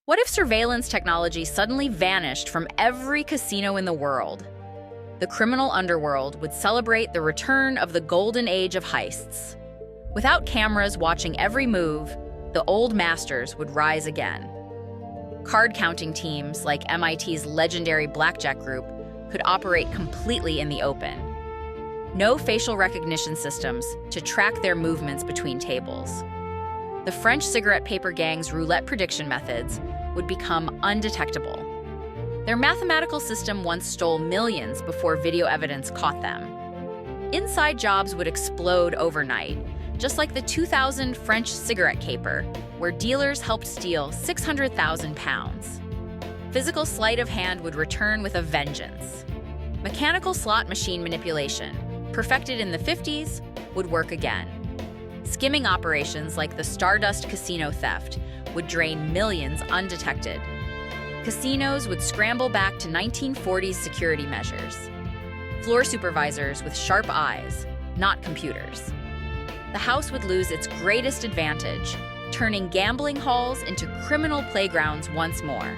What if surveillance technology suddenly vanished from every casino in the world? The criminal underworld would celebrate the return of the golden age of heists. Without cameras watching every move, the old masters would rise again. Card-counting teams like MIT's legendary Blackjack Group could operate completely in the open. No facial recognition systems to track their movements between tables. The French cigarette paper gang's roulette prediction methods would become undetectable. Their mathematical system once stole millions before video evidence caught them. Inside jobs would explode overnight, just like the 2000 French cigarette caper, where dealers helped steal 600,000 pounds. Physical sleight of hand would return with a vengeance. Mechanical slot machine manipulation, perfected in the 50s, would work again. Skimming operations like the Stardust casino theft would drain millions undetected. Casinos would scramble back to 1940s security measures. Floor supervisors with sharp eyes, not computers. The house would lose its greatest advantage, turning gambling halls into criminal playgrounds once more.